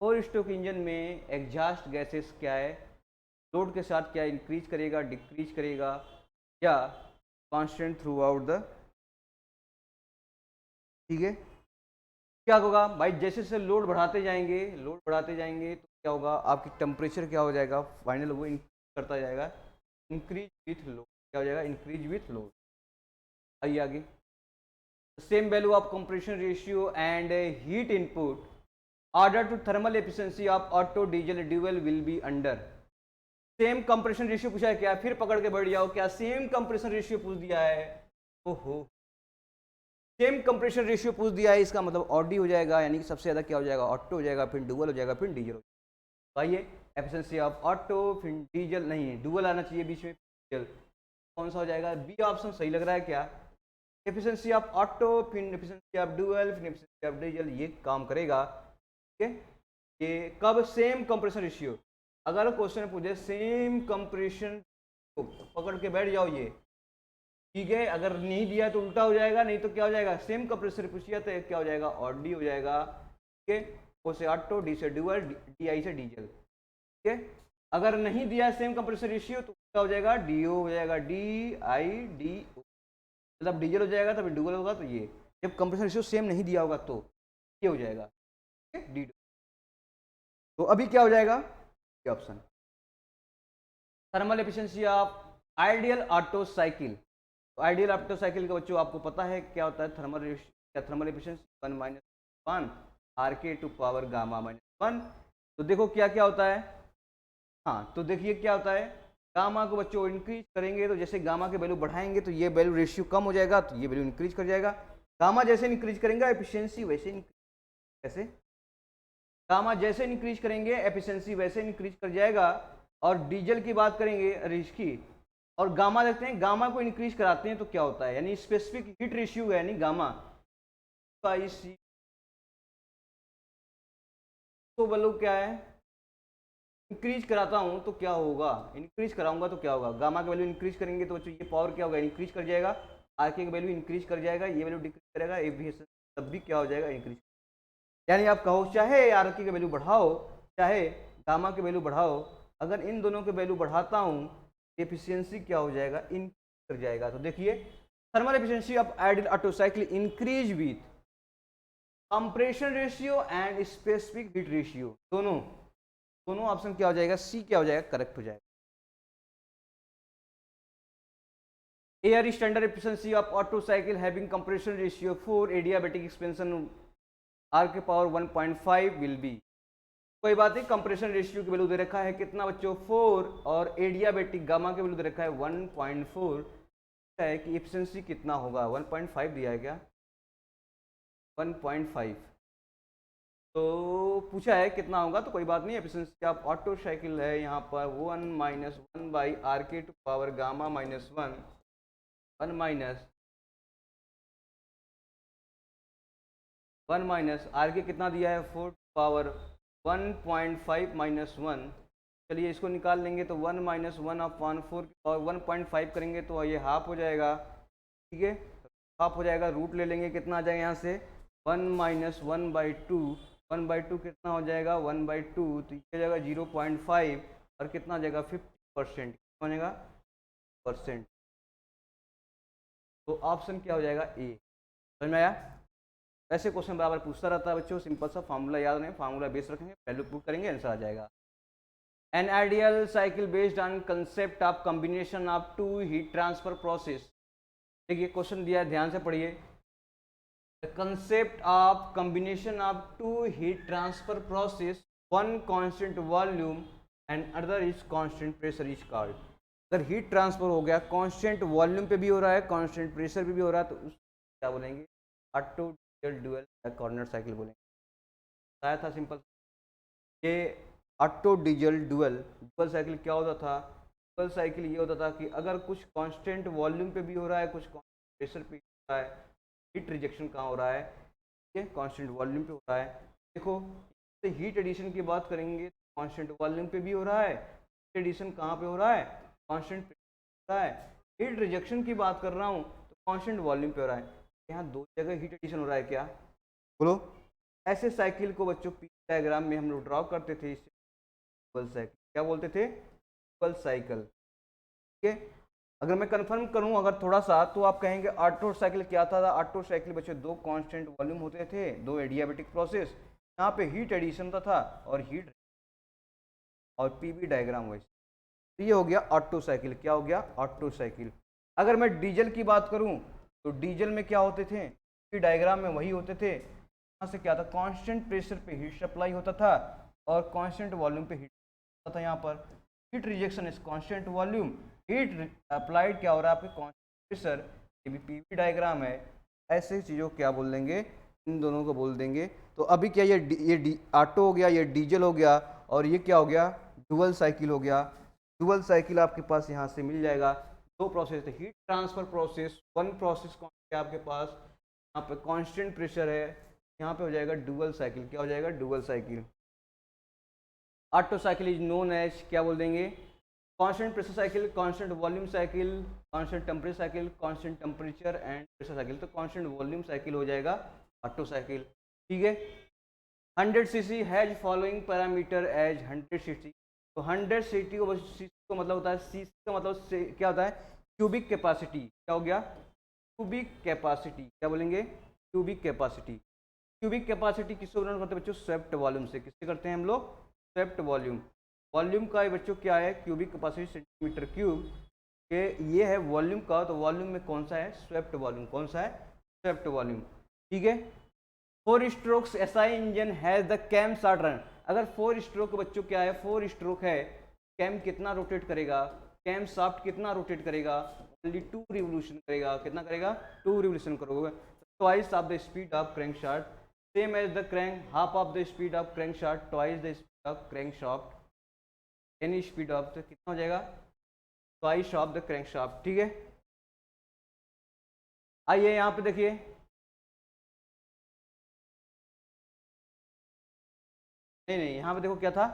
4 स्ट्रोक इंजन में एग्जॉस्ट गैसेस क्या है, लोड के साथ क्या इंक्रीज करेगा डिक्रीज करेगा या कांस्टेंट थ्रू आउट द, ठीक है। क्या होगा भाई, जैसे जैसे लोड बढ़ाते जाएंगे तो क्या होगा, आपकी टेम्परेचर क्या हो जाएगा, फाइनल वो इंक्रीज करता जाएगा, इंक्रीज विथ लोड, क्या हो जाएगा, इंक्रीज विथ लोड। आइए आगे, same value of compression ratio and heat input order to thermal efficiency of Otto diesel dual will be under. Same compression ratio पूछा है क्या, फिर पकड़ के बैठ जाओ, क्या सेम कंप्रेशन रेशियो पूछ दिया है, ओहो सेम कंप्रेशन रेशियो पूछ दिया है, इसका मतलब ऑडी हो जाएगा, यानी कि सबसे ज्यादा क्या हो जाएगा, ऑटो हो जाएगा, फिर डुअल हो जाएगा, फिर डीजल हो जाएगा। आइए, एफिशिएंसी ऑफ ऑटो फिर डीजल, नहीं डुअल आना चाहिए बीच में, डीजल कौन सा हो जाएगा, बी ऑप्शन सही लग रहा है क्या, एफिशिएंसी ऑफ ऑटो फिर एफिशिएंसी ऑफ डुअल फिर एफिशिएंसी ऑफ डीजल, ये काम करेगा, ठीक है। ये कब, सेम कंप्रेशन रेशियो, अगर क्वेश्चन पूछे सेम कंप्रेशन तो पकड़ के बैठ जाओ ये, ठीक है। अगर नहीं दिया तो उल्टा हो जाएगा, नहीं तो क्या हो जाएगा, सेम कंप्रेसर पूछिए तो क्या हो जाएगा, और डी हो जाएगा, ठीक है। ओ से ऑटो, डी से डुअल, डी आई से डीजल, ठीक है। अगर नहीं दिया सेम कंप्रेसर रेशियो तो क्या हो जाएगा, डी ओ हो जाएगा, डी आई डी ओ, मतलब डीजल हो जाएगा तभी डुअल होगा, तो ये जब कंप्रेसर रेशियो सेम नहीं दिया होगा तो ये हो जाएगा, ठीक है, डी। तो अभी क्या हो जाएगा, ये option, thermal efficiency of ideal auto cycle. तो आइडियल ऑटो साइकिल का बच्चों आपको पता है क्या होता है, thermal efficiency 1 - 1 are K to power gamma -1। तो देखो क्या क्या होता है, हाँ तो देखिए क्या होता है, गामा को बच्चों इंक्रीज करेंगे तो जैसे गामा के वैल्यू बढ़ाएंगे तो ये वैल्यू रेशियो कम हो जाएगा, तो ये वैल्यू इंक्रीज कर जाएगा। गामा जैसे इंक्रीज करेंगे एफिशिएंसी वैसे कैसे, गामा जैसे इंक्रीज करेंगे एफिशिएंसी वैसे इंक्रीज कर जाएगा। और डीजल की बात करेंगे इसकी, और गामा देखते हैं, गामा को इंक्रीज कराते हैं तो क्या होता है, यानी स्पेसिफिक हीट रेशियो है, यानी गामा तो वैल्यू क्या है, इंक्रीज कराता हूं तो क्या होगा, इंक्रीज कराऊंगा तो क्या होगा, गामा की वैल्यू इंक्रीज करेंगे तो ये पावर क्या होगा, इंक्रीज कर जाएगा, आर के वैल्यू इंक्रीज कर जाएगा, ये वैल्यू डिक्रीज करेगा, एफिशिएंसी तब भी क्या हो जाएगा, इंक्रीज। यानी आप कहो चाहे आर की वैल्यू बढ़ाओ चाहे गामा की वैल्यू बढ़ाओ, अगर इन दोनों के वैल्यू बढ़ाता हूं एफिशिएंसी क्या हो जाएगा, इंक्रीज कर जाएगा। तो देखिए, thermal efficiency of ideal auto cycle increase with compression ratio and specific heat ratio, दोनों ऑप्शन क्या हो जाएगा, सी क्या हो जाएगा, करेक्ट हो जाएगा। Air standard efficiency of Otto cycle having compression ratio 4 adiabatic expansion R K power 1.5 will be, कोई बात नहीं, कंप्रेशन रेशियो की वैल्यू दे रखा है कितना बच्चों 4, और एडियाबैटिक गामा की वैल्यू दे रखा है 1.4, है कि एफिशिएंसी कितना होगा, 1.5 दिया है क्या, 1.5, तो पूछा है कितना होगा, तो कोई बात नहीं, एफिशिएंसी ऑफ ऑटो साइकिल है यहाँ पर 1 - 1 by R K to power gamma -1, 1 minus R K कितना दिया है 4 पावर 1.5 -1, चलिए इसको निकाल लेंगे तो 1 - 1/4 और 1.5 करेंगे तो ये हाफ हो जाएगा, ठीक है, हाफ हो जाएगा, रूट ले लेंगे, कितना आ जाएगा यहाँ से 1 - 1/2, 1/2 कितना हो जाएगा 1/2, तो ये हो जाएगा 0.5 और कितना आ जाएगा 50%, कितना हो जाएगा %। तो ऑप्शन क्या हो जाएगा ए, समझ में आया। ऐसे क्वेश्चन बराबर पूछता रहता है बच्चों, सिंपल सा फार्मूला याद नहीं, फार्मूला बेस रखेंगे, वैल्यू पुट करेंगे, आंसर आ जाएगा। An ideal cycle based on concept of combination of 2 heat transfer process. देखिए क्वेश्चन दिया है, ध्यान से पढ़िए, the concept of combination of 2 heat transfer process, one constant volume and other is constant pressure is called. अगर heat transfer हो गया constant volume पे भी हो रहा है कांस्टेंट प्रेशर पे भी हो रहा है तो उसको क्या बोलेंगे, ऑटो डुअल कॉर्नर साइकिल बोलेंगे। आया था सिंपल, ये ऑटो डीजल डुअल साइकिल क्या होता था, डुअल साइकिल ये होता था कि अगर कुछ कांस्टेंट वॉल्यूम पे भी हो रहा है कुछ कांस्टेंट प्रेशर पे हो रहा है हीट रिजेक्शन कहाँ हो रहा है, ठीक है, कांस्टेंट वॉल्यूम पे हो रहा है। देखो हीट एडिशन की बात करेंगे तो कांस्टेंट वॉल्यूम पे भी हो रहा है, हीट एडिशन कहाँ पे हो रहा है, कांस्टेंट पे हो रहा है। हीट रिजेक्शन की बात कर रहा हूँ तो कांस्टेंट वॉल्यूम पे हो रहा है। यहाँ दो जगह हीट एडिशन हो रहा है क्या, बोलो। ऐसे साइकिल को बच्चों पी डायग्राम में हम लोग ड्रॉ करते थे, इसे डुअल साइकिल क्या बोलते थे, डुअल साइकिल, ठीक है। अगर मैं कंफर्म करूं अगर थोड़ा सा, तो आप कहेंगे ऑटो साइकिल क्या था। ऑटो साइकिल बच्चों दो कांस्टेंट वॉल्यूम होते थे, दो एडियाबेटिक प्रोसेस, यहाँ पे हीट एडिशन था और हीट और पीवी डायग्राम वैसे। तो ये हो गया ऑटो साइकिल, क्या हो गया, ऑटो साइकिल। अगर मैं डीजल की बात करूं तो डीजल में क्या होते थे, पी डायग्राम में वही होते थे। यहाँ से क्या था, कांस्टेंट प्रेशर पे हीट सप्लाई होता था और कांस्टेंट वॉल्यूम पे हीट होता था। यहाँ पर heat rejection is constant volume, heat applied क्या हो रहा है आपके कांस्टेंट प्रेशर, ये भी पीवी डायग्राम है। ऐसे चीज़ों को क्या बोल देंगे, इन दोनों को बोल देंगे। तो अभी क्या ये ऑटो हो गया, ये डीजल हो गया, और ये क्या हो गया, डुअल साइकिल हो गया। डुअल साइकिल आपके पास यहाँ से मिल जाएगा। दो प्रोसेस थे, heat transfer process, one process कौन है आपके पास, यहाँ पे कांस्टेंट प्रेशर है, यहाँ पे हो जाएगा डुअल साइकिल, क्या हो जाएगा, dual cycle. Otto cycle is known as, क्या बोल देंगे, constant pressure cycle, constant volume cycle, constant temperature cycle, constant temperature and pressure cycle. तो कांस्टेंट वॉल्यूम साइकिल हो जाएगा ऑटो साइकिल, ठीक है। 100 CC has following parameter as 100 CC. तो 100 CC को, सीसी को मतलब होता है, सीसी का मतलब क्या होता है, क्यूबिक कैपेसिटी, क्या हो गया, क्यूबिक कैपेसिटी, क्या बोलेंगे, क्यूबिक कैपेसिटी। क्यूबिक कैपेसिटी किससे वर्णन करते हैं बच्चों, स्वेप्ट वॉल्यूम से। किससे करते हैं हम लोग, स्वेप्ट वॉल्यूम। वॉल्यूम का बच्चों क्या है, क्यूबिक कैपेसिटी सेंटीमीटर क्यूब के, ये है वॉल्यूम का। तो वॉल्यूम में कौन सा है, स्वेप्ट वॉल्यूम, कौन सा है, स्वेप्ट वॉल्यूम, ठीक है। 4 strokes SI engine has the cam shaft run. अगर 4 स्ट्रोक बच्चों क्या है, 4 स्ट्रोक है, कैम कितना रोटेट करेगा, कैम शाफ्ट कितना रोटेट करेगा, ओनली 2 रिवोल्यूशन करेगा, कितना करेगा, 2 रिवोल्यूशन करोगे। Twice of the speed of crank shaft, same as the crank, half of the speed of crank shaft, twice the speed of crank shaft, any speed of, तो कितना हो जाएगा, twice of the crank shaft, ठीक है। आइए यहाँ पे देखिए, नहीं नहीं, यहाँ पे देखो क्या था,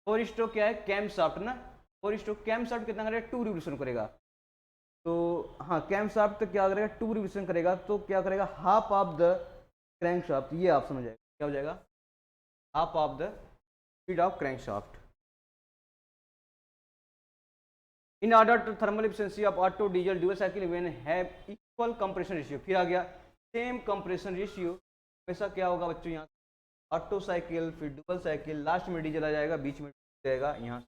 4 स्ट्रोक क्या है, कैम शाफ्ट ना, 4 स्ट्रोक कैम शाफ्ट कितना करेगा, 2 रिवोल्यूशन करेगा। तो हाँ, कैम शाफ्ट तो क्या करेगा, 2 रिवोल्यूशन करेगा, तो क्या करेगा, half of the crank shaft, ये आप समझ जाएगा, क्या हो जाएगा, half of the speed of crank shaft. In order to thermal efficiency of Otto diesel dual cycle when have equal compression ratio, फिर आ गया सेम कंप्रेशन रेशियो, हमेशा क्या होगा बच्चों, यहाँ ऑटो साइकिल, फिर डुअल साइकिल, लास्ट में डीजल आ जाएगा, बीच में जाएगा, यहाँ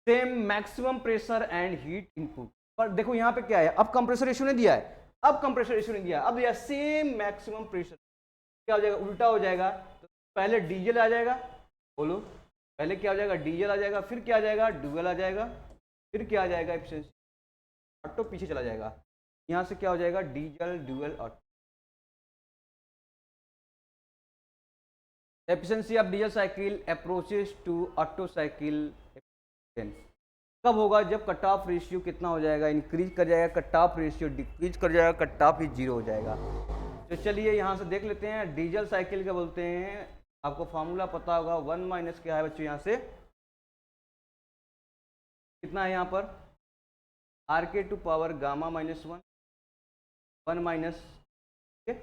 same maximum pressure and heat input. पर देखो यहाँ पे क्या है, अब कंप्रेसर रेशियो ने दिया है, अब कंप्रेसर रेशियो ने दिया है, अब दिया सेम मैक्सिमम प्रेशर, क्या हो जाएगा, उल्टा हो जाएगा। तो पहले डीजल आ जाएगा, बोलो, पहले क्या हो जाएगा, डीजल आ जाएगा, फिर क्या आ जाएगा, डुअल आ जाएगा, फिर क्या आ जाएगा, एफिशिएंसी, ऑटो पीछे चला जाएगा। यहाँ से क्या हो जाएगा, diesel dual Otto. Efficiency of diesel cycle approaches to Otto cycle कब होगा, जब कट ऑफ रेशियो कितना हो जाएगा, इंक्रीज कर जाएगा, कट ऑफ रेशियो डिक्रीज कर जाएगा, कट ऑफ ही जीरो हो जाएगा। तो चलिए यहाँ से देख लेते हैं, डीजल साइकिल क्या बोलते हैं, आपको फार्मूला पता होगा, 1 माइनस क्या है बच्चों, यहाँ से कितना है, यहाँ पर R K to power gamma minus 1, 1 minus, ठीक है,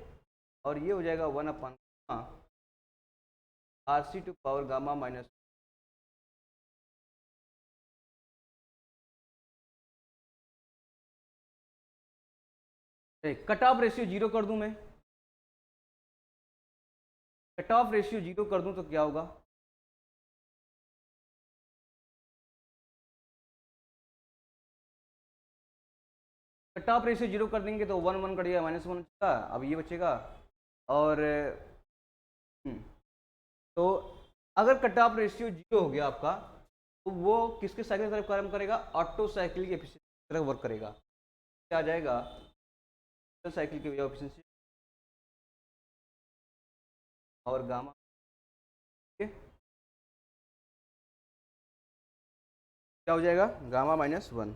और ये हो जाएगा 1 अपन R C to power gamma minus, cut off ratio zero कर दूं मैं, कट ऑफ रेशियो जीरो कर दूं तो क्या होगा, कट ऑफ रेशियो जीरो कर देंगे तो 1 1 कटेगा, माइनस 1 बचेगा, अब ये बचेगा। और तो अगर कट ऑफ रेशियो जीरो हो गया आपका, तो वो किसके साइकिल की तरफ काम करेगा, ऑटो साइकिल की एफिशिएंसी की तरफ वर्क करेगा, क्या आ जाएगा, साइकिल की एफिशिएंसी और गामा, ठीक है, क्या हो जाएगा, गामा माइनस 1।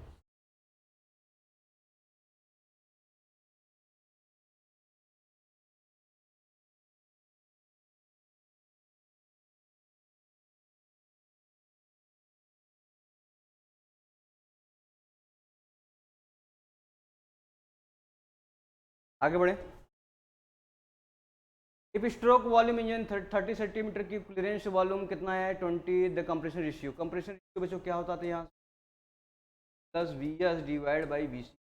आगे बढ़े। If stroke volume engine 30 centimetre की क्लियरेंस वॉल्यूम कितना है 20, the compression ratio, compression ratio बच्चों क्या होता था यहाँ plus V S divide by V C.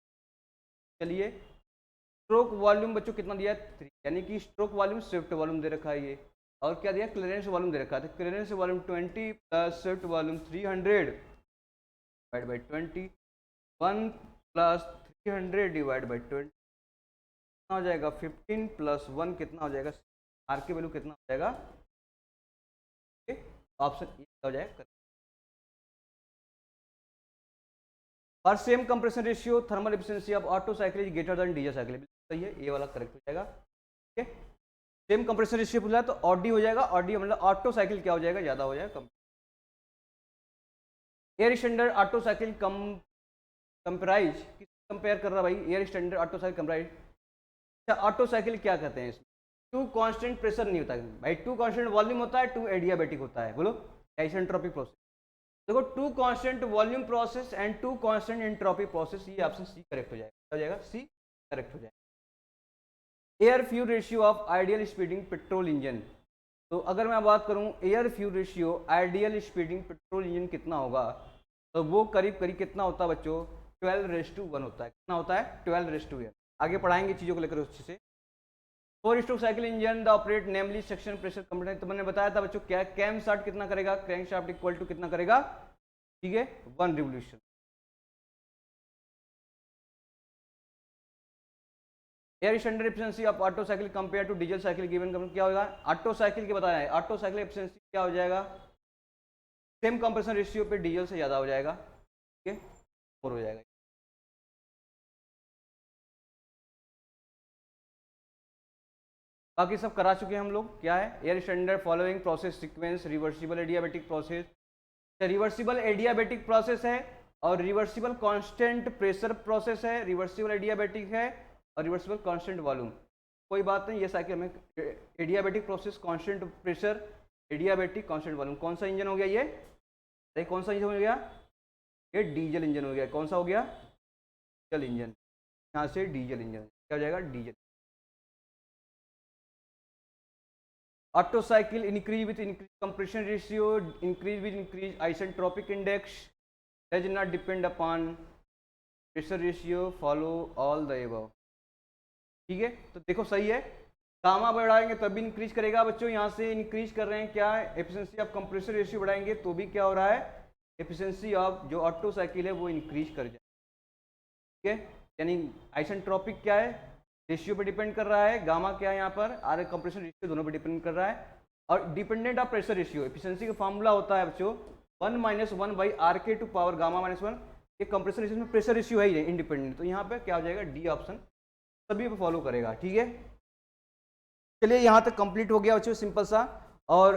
चलिए स्ट्रोक वॉल्यूम बच्चों कितना दिया है 3, यानी कि स्ट्रोक वॉल्यूम स्विफ्ट वॉल्यूम दे रखा है ये, और क्या दिया क्लियरेंस वॉल्यूम दे रखा है, तो clearance volume 20 plus Swift volume 300 divide by 20, 1 plus 300 divide by 20 कितना हो जाएगा 15 प्लस 1 कितना हो जाएगा, आर की वैल्यू कितना हो जाएगा, ऑप्शन ए हो जाएगा। For same compression ratio thermal efficiency of Otto cycle is greater than diesel cycle, सही है, ये वाला करेक्ट हो जाएगा। ठीक है, सेम कंप्रेशन रेशियो पूछा तो ऑडी हो जाएगा, ऑडी मतलब ऑटो साइकिल क्या हो जाएगा, ज्यादा हो जाएगा। Air standard auto cycle comprise compare कर रहा भाई, air standard auto cycle comprise. अच्छा ऑटो साइकिल क्या कहते हैं इसमें, 2 कांस्टेंट प्रेशर नहीं होता है भाई, 2 कांस्टेंट वॉल्यूम होता है, 2 एडियाबैटिक होता है, बोलो आइसेंट्रोपिक प्रोसेस। देखो 2 constant volume process and 2 constant entropy process, ये ऑप्शन सी करेक्ट हो जाएगा, क्या हो जाएगा सी करेक्ट हो जाएगा। Air fuel ratio of ideal speeding petrol engine, तो अगर मैं बात करूं air fuel ratio ideal speeding petrol engine कितना होगा, तो वो करीब करीब कितना होता है बच्चों 12:1 होता है, कितना होता है 12:1। आगे पढ़ाएंगे चीज़ों को लेकर उससे से। 4 stroke cycle engine the operate namely section pressure compressor, तो मैंने बताया था बच्चों क्या कैम शाफ्ट कितना करेगा, क्रैंक शाफ्ट इक्वल टू कितना करेगा, ठीक है 1 revolution. Air standard efficiency of Otto cycle compare to diesel cycle given क्या होगा, ऑटो साइकिल के बताया है, ऑटो साइकिल एफिशिएंसी क्या हो जाएगा, सेम कंप्रेशन रेशियो पे डीजल से ज़्यादा हो जाएगा, ठीक है 4 हो जाएगा। बाकी सब करा चुके हैं हम लोग, क्या है air standard following process sequence reversible adiabatic process, reversible adiabatic process है और रिवर्सिबल कांस्टेंट प्रेशर प्रोसेस है, रिवर्सिबल एडियाबैटिक है और रिवर्सिबल कांस्टेंट वॉल्यूम। कोई बात नहीं, ये साइकिल में adiabatic process constant pressure adiabatic constant volume, कौन सा इंजन हो गया ये कौन सा इंजन हो गया, ये डीजल इंजन हो गया, कौन सा हो गया डीजल इंजन, यहाँ से डीजल इंजन क्या हो जाएगा diesel. Auto cycle increase with increase compression ratio, increase with increase isentropic index, does not depend upon pressure ratio, follow all the above. ठीक है, तो देखो सही है, गामा बढ़ाएंगे तब भी इंक्रीज करेगा बच्चों, यहाँ से इंक्रीज कर रहे हैं क्या एफिशिएंसी ऑफ कंप्रेसर रेशियो बढ़ाएंगे तो भी क्या हो रहा है एफिशिएंसी ऑफ जो ऑटो साइकिल है वो इंक्रीज कर जाए। ठीक है, यानी आइसेंट्रोपिक क्या है रेशियो पे डिपेंड कर रहा है, गामा क्या है यहाँ पर आर कंप्रेशन रेशियो दोनों पे डिपेंड कर रहा है, और dependent of pressure ratio efficiency का फॉर्मूला होता है बच्चों 1 - 1 by R K to power gamma -1, ये कंप्रेसर रेशियो में प्रेशर रेशियो है ही इंडिपेंडेंट, तो यहाँ पे क्या हो जाएगा डी ऑप्शन सभी पे फॉलो करेगा। ठीक है, चलिए यहाँ तक कंप्लीट हो गया बच्चों सिंपल सा, और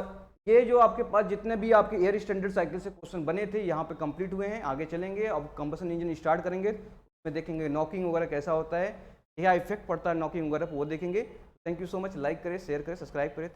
ये जो आपके पास जितने भी आपके एयर स्टैंडर्ड साइकिल से क्वेश्चन बने थे यहाँ पे कंप्लीट हुए हैं। आगे चलेंगे अब कंबसन इंजन स्टार्ट करेंगे, उसमें देखेंगे नॉकिंग वगैरह कैसा होता है, क्या इफेक्ट पड़ता है नॉकिंग वगैरह वो देखेंगे। Thank you so much, like करें शेयर करें सब्सक्राइब करें।